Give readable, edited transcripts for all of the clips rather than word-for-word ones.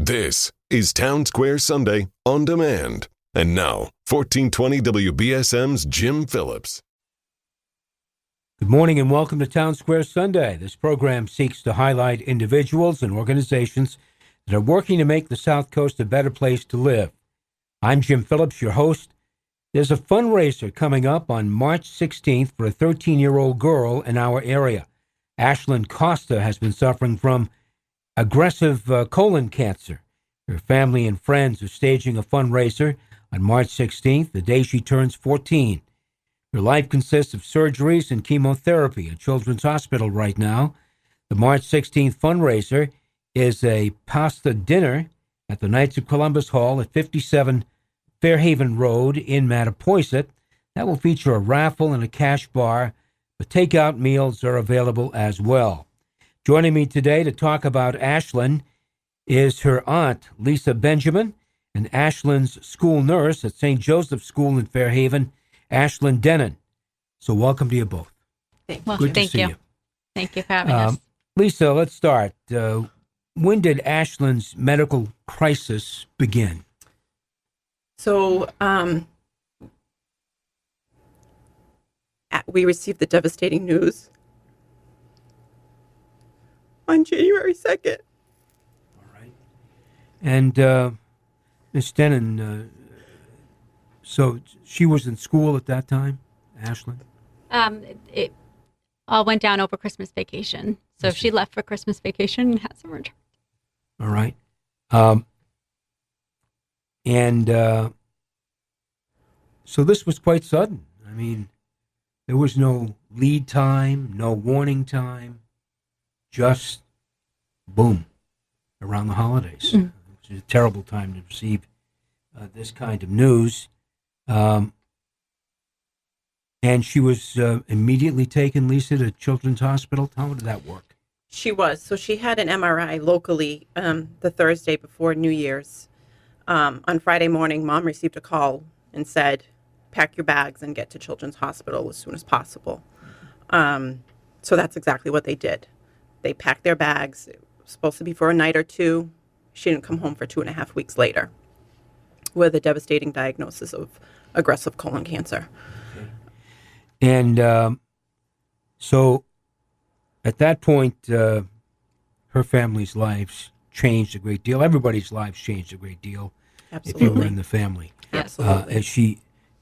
This is Town Square Sunday on demand. And now, 1420 WBSM's Jim Phillips. Good morning and welcome to Town Square Sunday. This program seeks to highlight individuals and organizations that are working to make the South Coast a better place to live. I'm Jim Phillips, your host. There's a fundraiser coming up on March 16th for a 13-year-old girl in our area. Ashlin Costa has been suffering from aggressive colon cancer. Her family and friends are staging a fundraiser on March 16th, the day she turns 14. Her life consists of surgeries and chemotherapy at Children's Hospital right now. The March 16th fundraiser is a pasta dinner at the Knights of Columbus Hall at 57 Fairhaven Road in Mattapoisett. That will feature a raffle and a cash bar, but takeout meals are available as well. Joining me today to talk about Ashlin is her aunt, Lisa Benjamin, and Ashlin's school nurse at St. Joseph's School in Fairhaven, Ashlin Denon. So welcome to you both. Thank you. Thank you for having us. Lisa, let's start. When did Ashlin's medical crisis begin? So we received the devastating news on January 2nd. All right. And Ms. Denon, so she was in school at that time, Ashlin? It all went down over Christmas vacation. So she left for Christmas vacation and hasn't returned. All right. So this was quite sudden. I mean, there was no lead time, no warning time, just boom, around the holidays. It was a terrible time to receive this kind of news. And she was immediately taken, Lisa, to Children's Hospital. How did that work? She was. So she had an MRI locally the Thursday before New Year's. On Friday morning, Mom received a call and said, pack your bags and get to Children's Hospital as soon as possible. So that's exactly what they did. They packed their bags. It was supposed to be for a night or two. She didn't come home for 2.5 weeks later with a devastating diagnosis of aggressive colon cancer. Okay. And so at that point, her family's lives changed a great deal. Everybody's lives changed a great deal. Absolutely. If you were in the family. Absolutely.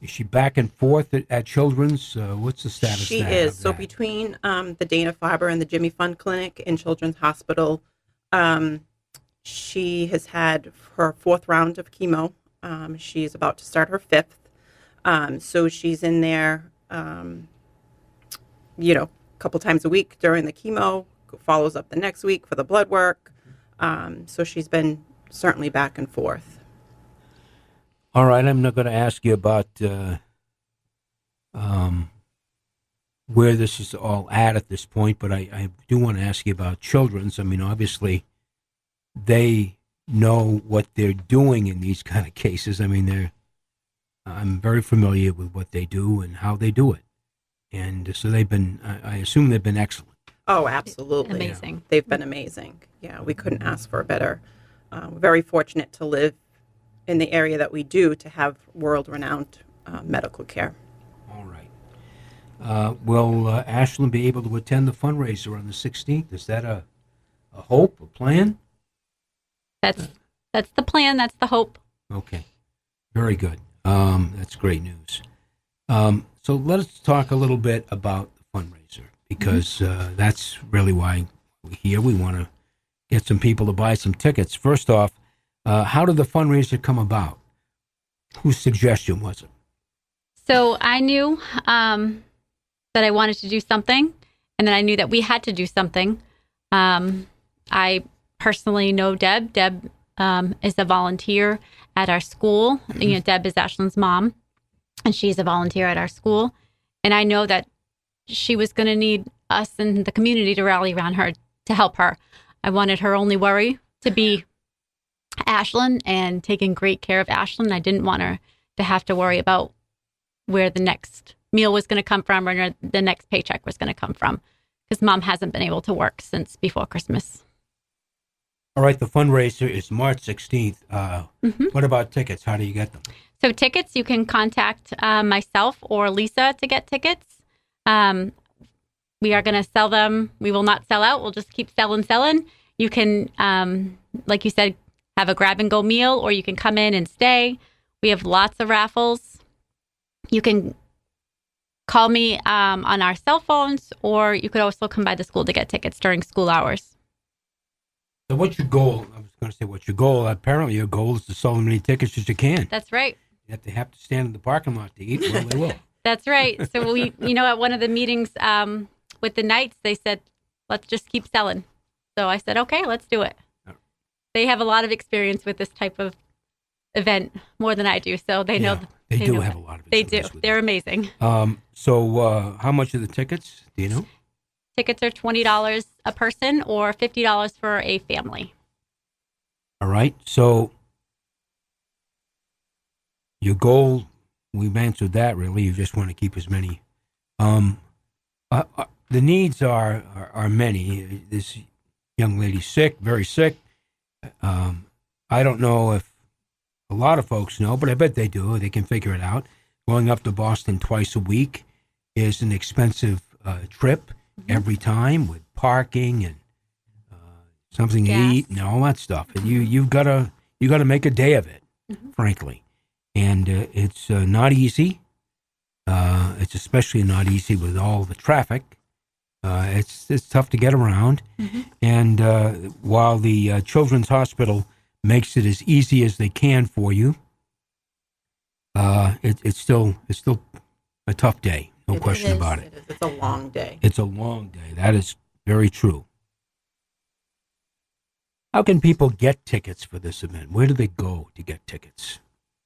Is she back and forth at Children's? What's the status? She is. So between the Dana-Farber and the Jimmy Fund Clinic in Children's Hospital, she has had her 4th round of chemo. She's about to start her 5th. So she's in there, a couple times a week during the chemo, follows up the next week for the blood work. So she's been certainly back and forth. All right, I'm not going to ask you about where this is all at this point, but I do want to ask you about Children's. I mean, obviously, they know what they're doing in these kind of cases. I mean, I'm very familiar with what they do and how they do it. And so they've been, I assume they've been excellent. Oh, absolutely. Amazing. Yeah. They've been amazing. Yeah, we couldn't ask for a better. We're very fortunate to live in the area that we do to have world-renowned medical care. All right. Will Ashlin be able to attend the fundraiser on the 16th? Is that a hope, a plan? That's the plan. That's the hope. Okay. Very good. That's great news. So let's talk a little bit about the fundraiser, because that's really why we're here. We want to get some people to buy some tickets. First off, how did the fundraiser come about? Whose suggestion was it? So I knew that I wanted to do something, and then I knew that we had to do something. I personally know Deb. Deb is a volunteer at our school. Deb is Ashlin's mom, and she's a volunteer at our school. And I know that she was going to need us and the community to rally around her to help her. I wanted her only worry to be Ashlin and taking great care of Ashlin. I didn't want her to have to worry about where the next meal was going to come from or the next paycheck was going to come from, because Mom hasn't been able to work since before Christmas. All right, the fundraiser is March 16th. What about tickets? How do you get them? So tickets, you can contact myself or Lisa to get tickets. We are going to sell them. We will not sell out. We'll just keep selling. You can, like you said, have a grab-and-go meal, or you can come in and stay. We have lots of raffles. You can call me on our cell phones, or you could also come by the school to get tickets during school hours. So what's your goal? I was going to say, what's your goal? Apparently your goal is to sell as many tickets as you can. That's right. If they have to stand in the parking lot to eat, well, they will. That's right. So we, at one of the meetings with the Knights, they said, let's just keep selling. So I said, okay, let's do it. They have a lot of experience with this type of event, more than I do. So they know. They do have a lot of experience. They do. They're amazing. So how much are the tickets? Do you know? Tickets are $20 a person or $50 for a family. All right. So your goal, we've answered that really. You just want to keep as many. The needs are many. This young lady's sick, very sick. I don't know if a lot of folks know, but I bet they do. They can figure it out. Going up to Boston twice a week is an expensive trip every time, with parking and something to eat and all that stuff. And you've got to make a day of it, frankly. And it's not easy. It's especially not easy with all the traffic. It's tough to get around. And while the Children's Hospital makes it as easy as they can for you, it's still a tough day. No question about it. It's a long day. It's a long day. That is very true. How can people get tickets for this event? Where do they go to get tickets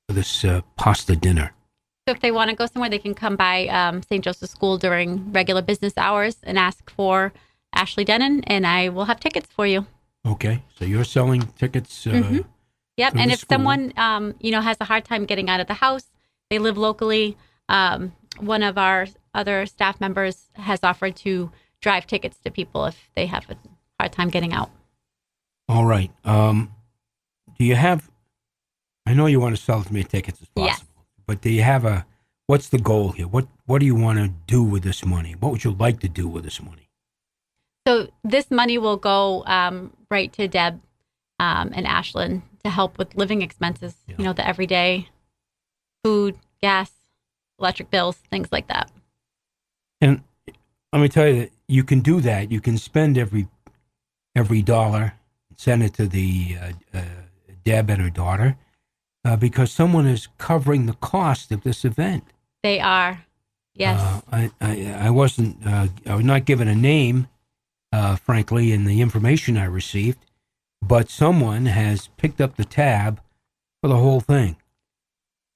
for this pasta dinner? So if they want to go somewhere, they can come by St. Joseph's School during regular business hours and ask for Ashley Denon, and I will have tickets for you. Okay. So you're selling tickets? Yep. And if someone, has a hard time getting out of the house, they live locally, one of our other staff members has offered to drive tickets to people if they have a hard time getting out. All right. Do you have, I know you want to sell as many tickets as possible, yes. But do you have what's the goal here? What do you want to do with this money? What would you like to do with this money? So this money will go right to Deb and Ashlin to help with living expenses, the everyday food, gas, electric bills, things like that. And let me tell you that you can do that. You can spend every dollar, send it to the Deb and her daughter, because someone is covering the cost of this event. They are, yes. I was not given a name, frankly, in the information I received, but someone has picked up the tab for the whole thing.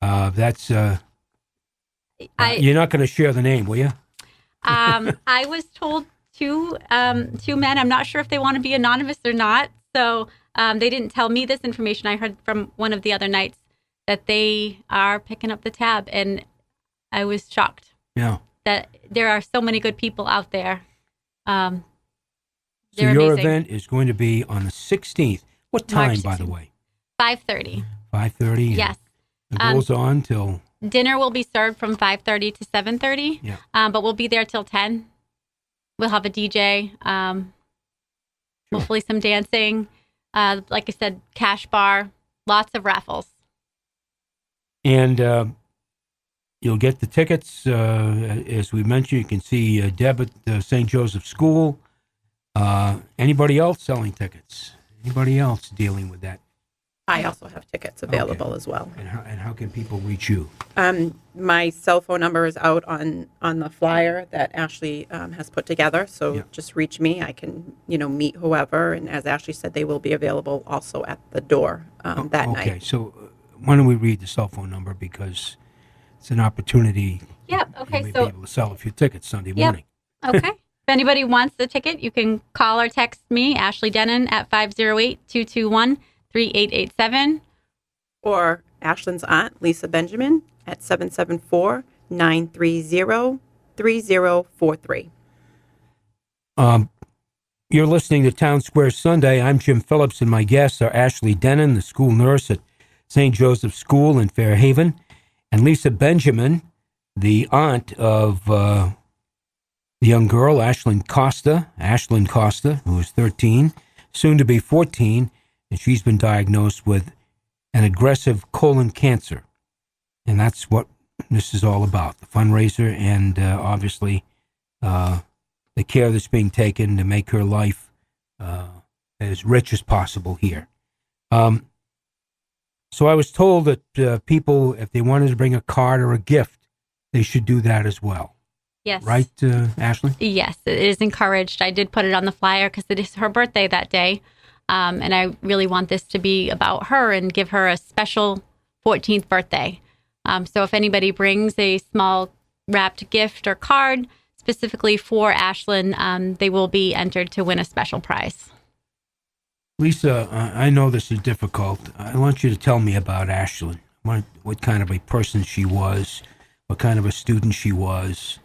That's you're not going to share the name, will you? I was told two men. I'm not sure if they want to be anonymous or not. So they didn't tell me this information. I heard from one of the other Knights that they are picking up the tab, and I was shocked. Yeah, that there are so many good people out there. So your amazing. Event is going to be on the 16th. What time, by the way? 5:30. 5:30. Yes. It goes on till. Dinner will be served from 5:30 to 7:30. Yeah. But we'll be there till 10. We'll have a DJ. Hopefully some dancing. Like I said, cash bar. Lots of raffles. And you'll get the tickets. As we mentioned, you can see Deb at St. Joseph's School. Anybody else selling tickets? Anybody else dealing with that? I also have tickets available as well. And how can people reach you? My cell phone number is out on the flyer that Ashley has put together. So just reach me. I can, meet whoever. And as Ashley said, they will be available also at the door that night. Okay. So why don't we read the cell phone number, because it's an opportunity. Yep. Okay. You may be able to sell a few tickets Sunday morning. Okay. If anybody wants the ticket, you can call or text me, Ashley Denon, at 508-221-3887. Or Ashlin's aunt, Lisa Benjamin, at 774-930-3043. You're listening to Town Square Sunday. I'm Jim Phillips, and my guests are Ashley Denon, the school nurse at St. Joseph's School in Fairhaven, and Lisa Benjamin, the aunt of the young girl, Ashlin Costa, who is 13, soon to be 14, and she's been diagnosed with an aggressive colon cancer. And that's what this is all about, the fundraiser and obviously the care that's being taken to make her life as rich as possible here. So I was told that people, if they wanted to bring a card or a gift, they should do that as well. Yes. Right, Ashley? Yes, it is encouraged. I did put it on the flyer because it is her birthday that day. And I really want this to be about her and give her a special 14th birthday. So if anybody brings a small wrapped gift or card specifically for Ashlyn, they will be entered to win a special prize. Lisa, I know this is difficult. I want you to tell me about Ashlyn. What kind of a person she was, what kind of a student she was,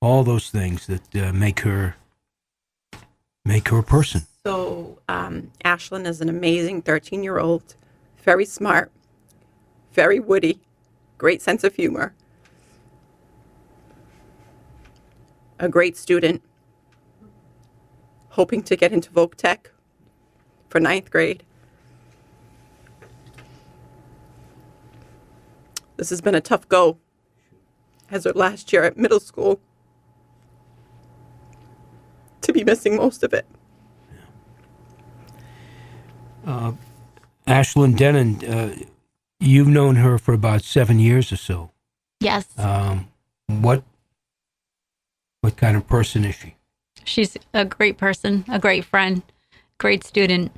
all those things that make her a person. So Ashlyn is an amazing 13-year-old, very smart, very witty, great sense of humor, a great student, hoping to get into Voc Tech for 9th grade. This has been a tough go as her last year at middle school, to be missing most of it. Ashlyn Denon, you've known her for about 7 years or so. Yes. What kind of person is she? She's a great person, a great friend, great student.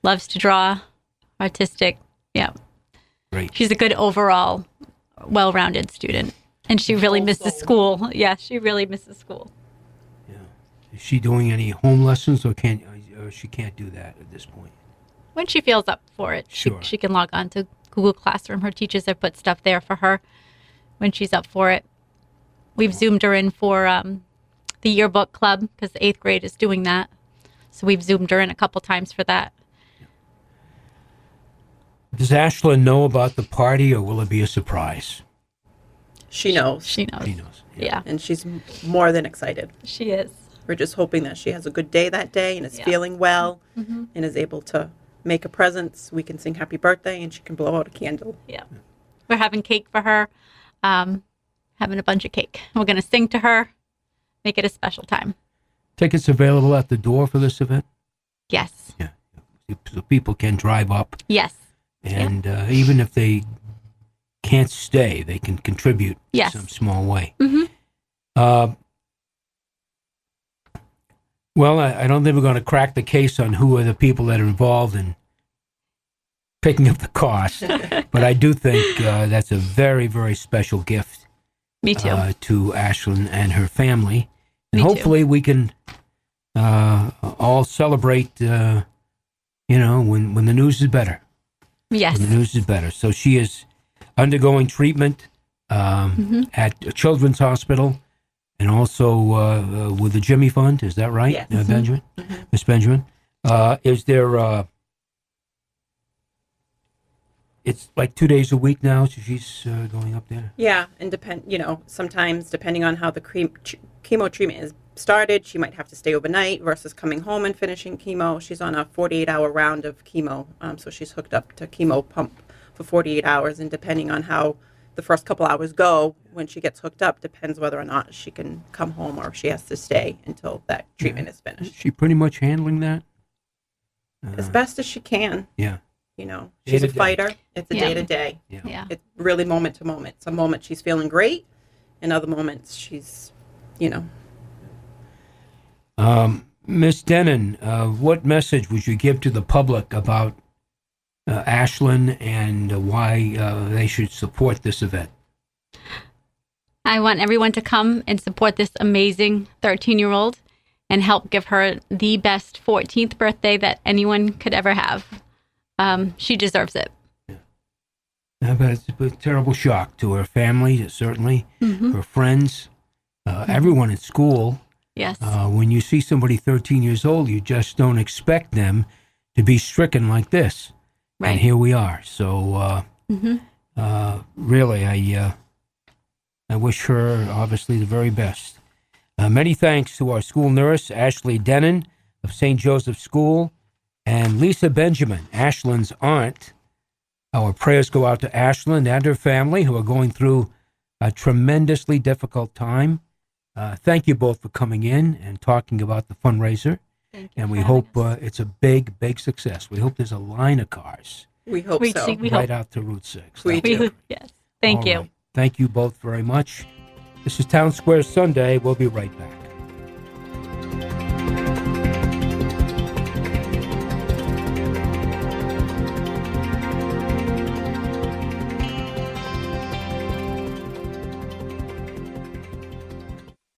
Loves to draw, artistic. Yeah. Great. She's a good overall, well-rounded student. And she really misses school. Yeah, she really misses school. Yeah. Is she doing any home lessons or she can't do that at this point? When she feels up for it, Sure. she can log on to Google Classroom. Her teachers have put stuff there for her when she's up for it. We've Zoomed her in for the yearbook club because the 8th grade is doing that. So we've Zoomed her in a couple times for that. Does Ashlyn know about the party, or will it be a surprise? She knows. She knows. She knows. Yeah. And she's more than excited. She is. We're just hoping that she has a good day that day and is feeling well and is able to make a presence. We can sing happy birthday and she can blow out a candle. Yeah. We're having cake for her, having a bunch of cake. We're going to sing to her, make it a special time. Tickets available at the door for this event? Yes. Yeah. So people can drive up. Yes. And even if they can't stay, they can contribute in some small way. Mm-hmm. Well, I don't think we're going to crack the case on who are the people that are involved in picking up the cost, but I do think that's a very, very special gift. Me too. To Ashlyn and her family. And Me hopefully we can all celebrate, when the news is better. Yes. When the news is better. So she is undergoing treatment at a children's hospital and also with the Jimmy Fund. Is that right, Yes. Benjamin? Miss Benjamin? Is there... it's like 2 days a week now, so she's going up there? Yeah, and sometimes depending on how the chemo treatment is started, she might have to stay overnight versus coming home and finishing chemo. She's on a 48-hour round of chemo, so she's hooked up to chemo pump for 48 hours, and depending on how the first couple hours go, when she gets hooked up, depends whether or not she can come home or if she has to stay until that treatment is finished. Is she pretty much handling that? As best as she can. Yeah. She's a Day-to-day. fighter. It's a Yeah. day-to-day. Yeah. It's really moment to moment. Some moments she's feeling great, and other moments she's, Miss Denon, what message would you give to the public about Ashlyn and why they should support this event? I want everyone to come and support this amazing 13-year-old and help give her the best 14th birthday that anyone could ever have. She deserves it. Yeah, but it's a terrible shock to her family, certainly, her friends, everyone in school. Yes. When you see somebody 13 years old, you just don't expect them to be stricken like this. Right. And here we are. So really, I wish her, obviously, the very best. Many thanks to our school nurse, Ashley Denon of St. Joseph's School, and Lisa Benjamin, Ashlin's aunt. Our prayers go out to Ashlin and her family, who are going through a tremendously difficult time. Thank you both for coming in and talking about the fundraiser. Thank you. And we hope it's a big, big success. We hope there's a line of cars We hope so. right out to Route 6. We do. Yes. Thank All you. right. Thank you both very much. This is Town Square Sunday. We'll be right back.